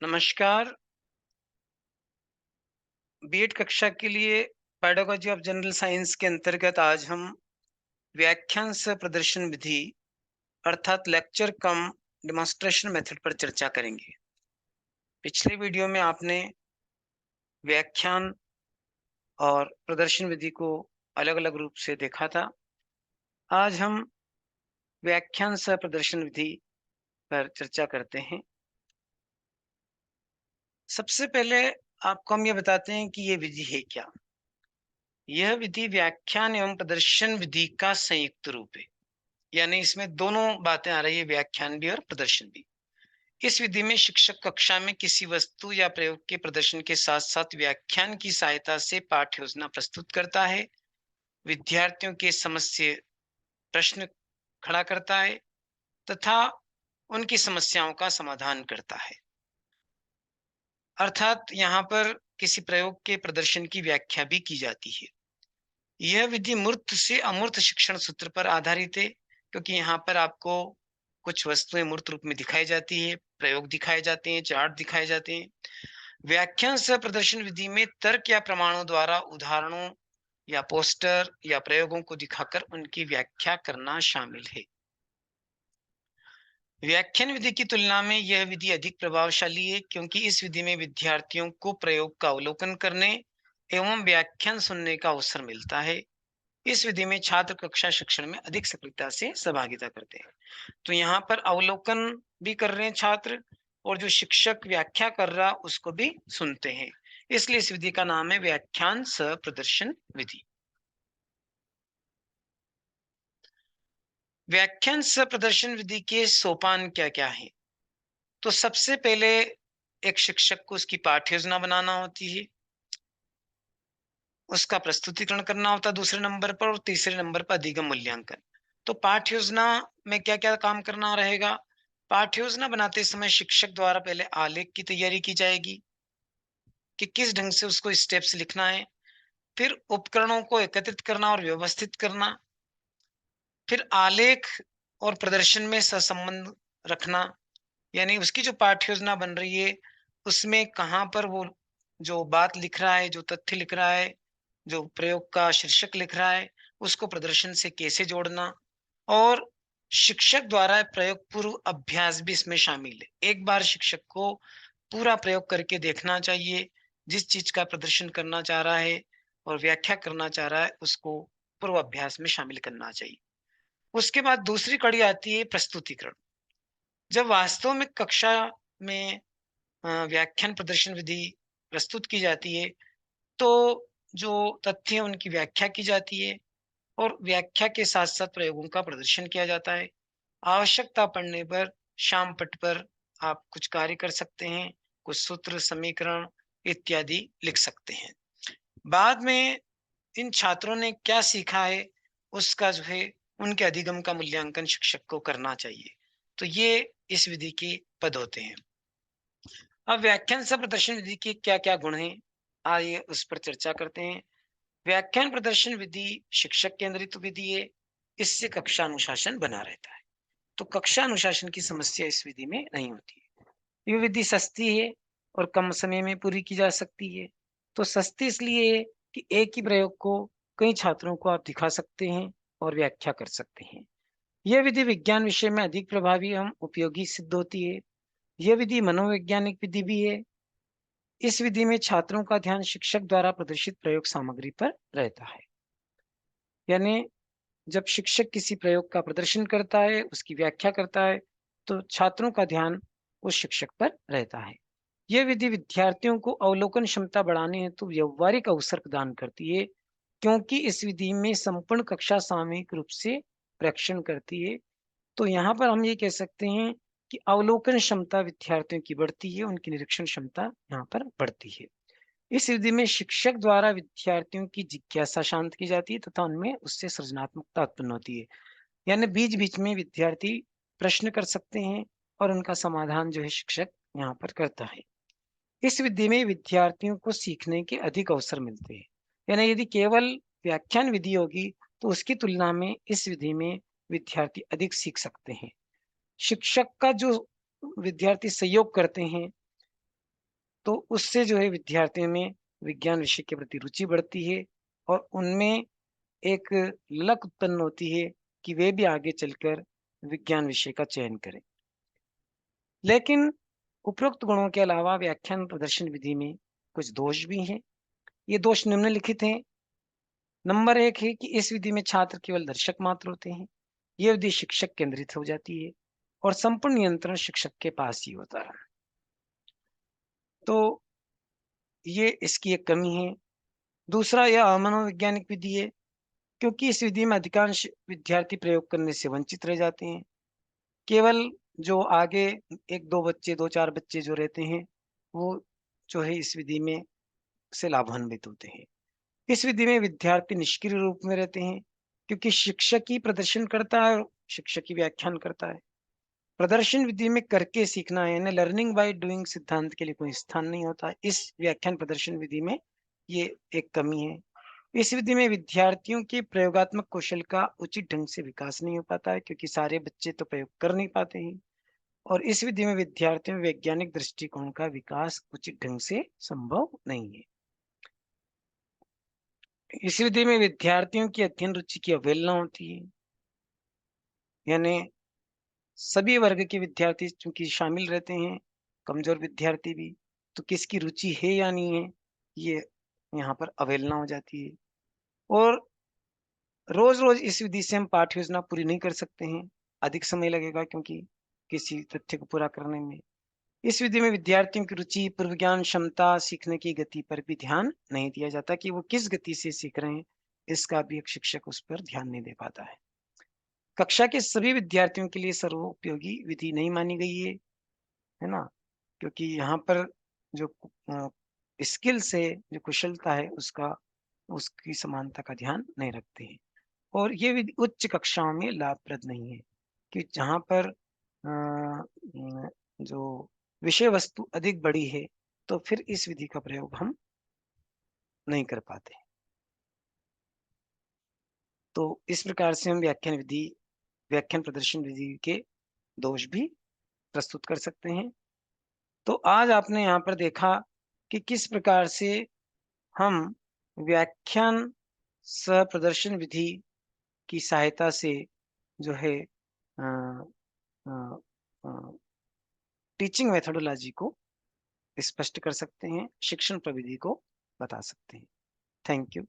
नमस्कार। बीएड कक्षा के लिए पेडागोजी ऑफ जनरल साइंस के अंतर्गत आज हम व्याख्यान सह प्रदर्शन विधि अर्थात लेक्चर कम डेमोन्स्ट्रेशन मेथड पर चर्चा करेंगे। पिछले वीडियो में आपने व्याख्यान और प्रदर्शन विधि को अलग-अलग रूप से देखा था। आज हम व्याख्यान सह प्रदर्शन विधि पर चर्चा करते हैं। सबसे पहले आपको हम ये बताते हैं कि ये विधि है क्या? यह विधि व्याख्यान एवं प्रदर्शन विधि का संयुक्त रूप है। यानी इसमें दोनों बातें आ रही है, व्याख्यान भी और प्रदर्शन भी। इस विधि में शिक्षक कक्षा में किसी वस्तु या प्रयोग के प्रदर्शन के साथ साथ व्याख्यान की सहायता से पाठ योजना प्रस्तुत करता है, विद्यार्थियों के समस्या प्रश्न खड़ा करता है तथा उनकी समस्याओं का समाधान करता है। अर्थात यहाँ पर किसी प्रयोग के प्रदर्शन की व्याख्या भी की जाती है। यह विधि मूर्त से अमूर्त शिक्षण सूत्र पर आधारित है, क्योंकि यहाँ पर आपको कुछ वस्तुएं मूर्त रूप में दिखाई जाती है, प्रयोग दिखाए जाते हैं, चार्ट दिखाए जाते हैं। व्याख्यान सह प्रदर्शन विधि में तर्क या प्रमाणों द्वारा उदाहरणों या पोस्टर या प्रयोगों को दिखाकर उनकी व्याख्या करना शामिल है। व्याख्यान विधि की तुलना में यह विधि अधिक प्रभावशाली है, क्योंकि इस विधि में विद्यार्थियों को प्रयोग का अवलोकन करने एवं व्याख्यान सुनने का अवसर मिलता है। इस विधि में छात्र कक्षा शिक्षण में अधिक सक्रियता से सहभागिता करते हैं। तो यहाँ पर अवलोकन भी कर रहे हैं छात्र, और जो शिक्षक व्याख्या कर रहा उसको भी सुनते हैं। इसलिए इस विधि का नाम है व्याख्यान सह प्रदर्शन विधि। व्याख्यान सह प्रदर्शन विधि के सोपान क्या क्या है? तो सबसे पहले एक शिक्षक को उसकी पाठ्य योजना बनाना होती है, उसका प्रस्तुतिकरण करना होता है दूसरे नंबर पर, और तीसरे नंबर पर अधिगम मूल्यांकन। तो पाठ्य योजना में क्या क्या काम करना रहेगा? पाठ्य योजना बनाते समय शिक्षक द्वारा पहले आलेख की तैयारी की जाएगी कि किस ढंग से उसको स्टेप्स लिखना है, फिर उपकरणों को एकत्रित करना और व्यवस्थित करना, फिर आलेख और प्रदर्शन में सहसंबंध रखना। यानी उसकी जो पाठ्य योजना बन रही है उसमें कहाँ पर वो जो बात लिख रहा है, जो तथ्य लिख रहा है, जो प्रयोग का शीर्षक लिख रहा है, उसको प्रदर्शन से कैसे जोड़ना, और शिक्षक द्वारा प्रयोग पूर्व अभ्यास भी इसमें शामिल है। एक बार शिक्षक को पूरा प्रयोग करके देखना चाहिए, जिस चीज का प्रदर्शन करना चाह रहा है और व्याख्या करना चाह रहा है उसको पूर्व अभ्यास में शामिल करना चाहिए। उसके बाद दूसरी कड़ी आती है प्रस्तुतिकरण। जब वास्तव में कक्षा में व्याख्यान प्रदर्शन विधि प्रस्तुत की जाती है, तो जो तथ्य हैं उनकी व्याख्या की जाती है, और व्याख्या के साथ-साथ प्रयोगों का प्रदर्शन किया जाता है। आवश्यकता पड़ने पर श्याम पट्ट पर आप कुछ कार्य कर सकते हैं, कुछ सूत्र, समीकरण इत्यादि लिख सकते हैं। बाद में इन छात्रों ने क्या सीखा है, उसका जो है उनके अधिगम का मूल्यांकन शिक्षक को करना चाहिए। तो ये इस विधि के पद होते हैं। अब व्याख्यान सह प्रदर्शन विधि के क्या-क्या गुण हैं? आइए उस पर चर्चा करते हैं। व्याख्यान प्रदर्शन विधि शिक्षक केंद्रित विधि है। इससे कक्षा अनुशासन बना रहता है। तो कक्षा अनुशासन की समस्या इस विधि में नहीं होती है। ये विधि सस्ती है और कम समय में पूरी की जा सकती है। तो सस्ती इसलिए है कि एक ही प्रयोग को कई छात्रों को आप दिखा सकते हैं और व्याख्या कर सकते हैं। यह विधि विज्ञान विषय में अधिक प्रभावी एवं उपयोगी सिद्ध होती है। यह विधि मनोवैज्ञानिक विधि भी है। इस विधि में छात्रों का ध्यान शिक्षक द्वारा प्रदर्शित प्रयोग सामग्री पर रहता है। यानी जब शिक्षक किसी प्रयोग का प्रदर्शन करता है, उसकी व्याख्या करता है, तो छात्रों का ध्यान उस शिक्षक पर रहता है। यह विधि विद्यार्थियों को अवलोकन क्षमता बढ़ाने हेतु व्यवहारिक अवसर प्रदान करती है, क्योंकि इस विधि में संपूर्ण कक्षा सामूहिक रूप से प्रेक्षण करती है। तो यहाँ पर हम ये कह सकते हैं कि अवलोकन क्षमता विद्यार्थियों की बढ़ती है, उनकी निरीक्षण क्षमता यहाँ पर बढ़ती है। इस विधि में शिक्षक द्वारा विद्यार्थियों की जिज्ञासा शांत की जाती है तथा उनमें उससे सृजनात्मकता उत्पन्न होती है। यानी बीच-बीच में विद्यार्थी प्रश्न कर सकते हैं और उनका समाधान जो है शिक्षक यहाँ पर करता है। इस विधि में विद्यार्थियों को सीखने के अधिक अवसर मिलते हैं। यानी यदि केवल व्याख्यान विधि होगी तो उसकी तुलना में इस विधि में विद्यार्थी अधिक सीख सकते हैं। शिक्षक का जो विद्यार्थी सहयोग करते हैं, तो उससे जो है विद्यार्थियों में विज्ञान विषय के प्रति रुचि बढ़ती है और उनमें एक लक उत्पन्न होती है कि वे भी आगे चलकर विज्ञान विषय का चयन करें। लेकिन उपरोक्त गुणों के अलावा व्याख्यान प्रदर्शन विधि में कुछ दोष भी हैं। ये दोष निम्नलिखित हैं। नंबर 1 है कि इस विधि में छात्र केवल दर्शक मात्र होते हैं। ये विधि शिक्षक केंद्रित हो जाती है और संपूर्ण नियंत्रण शिक्षक के पास ही होता है। तो ये इसकी एक कमी है। दूसरा, यह अमनोवैज्ञानिक विधि है क्योंकि इस विधि में अधिकांश विद्यार्थी प्रयोग करने से वंचित रह जाते हैं। केवल जो आगे 1-2 बच्चे, 2-4 बच्चे जो रहते हैं, वो जो है इस विधि में से लाभान्वित होते हैं। इस विधि में विद्यार्थी निष्क्रिय रूप में रहते हैं क्योंकि शिक्षक ही प्रदर्शन करता है और शिक्षक ही व्याख्यान करता है। प्रदर्शन विधि में करके सीखना है, यानी लर्निंग बाय डूइंग सिद्धांत के लिए कोई स्थान नहीं होता। इस व्याख्यान प्रदर्शन विधि में ये एक कमी है। इस विधि में विद्यार्थियों के प्रयोगात्मक कौशल का उचित ढंग से विकास नहीं हो पाता है क्योंकि सारे बच्चे तो प्रयोग कर नहीं पाते हैं और इस विधि में विद्यार्थियों में वैज्ञानिक दृष्टिकोण का विकास उचित ढंग से संभव नहीं है। इस विधि में विद्यार्थियों की अध्ययन रुचि की अवहेलना होती है, यानी सभी वर्ग के विद्यार्थी चूंकि शामिल रहते हैं, कमजोर विद्यार्थी भी, तो किसकी रुचि है या नहीं है, ये यहाँ पर अवहेलना हो जाती है। और रोज-रोज इस विधि से हम पाठ्य योजना पूरी नहीं कर सकते हैं, अधिक समय लगेगा क्योंकि किसी तथ्य को पूरा करने में। इस विधि में विद्यार्थियों की रुचि, पूर्व ज्ञान क्षमता, सीखने की गति पर भी ध्यान नहीं दिया जाता कि वो किस गति से सीख रहे हैं, इसका भी एक शिक्षक उस पर ध्यान नहीं दे पाता है। कक्षा के सभी विद्यार्थियों के लिए सर्वोपयोगी विधि नहीं मानी गई है ना? क्योंकि यहाँ पर जो स्किल्स है, जो कुशलता है उसकी समानता का ध्यान नहीं रखते हैं। और ये विधि उच्च कक्षाओं में लाभप्रद नहीं है कि जहाँ पर जो विषय वस्तु अधिक बड़ी है, तो फिर इस विधि का प्रयोग हम नहीं कर पाते। तो इस प्रकार से हम व्याख्यान प्रदर्शन विधि के दोष भी प्रस्तुत कर सकते हैं। तो आज आपने यहाँ पर देखा कि किस प्रकार से हम व्याख्यान सह प्रदर्शन विधि की सहायता से जो है अ अ अ, टीचिंग मेथोडोलॉजी को स्पष्ट कर सकते हैं, शिक्षण प्रविधि को बता सकते हैं। Thank you.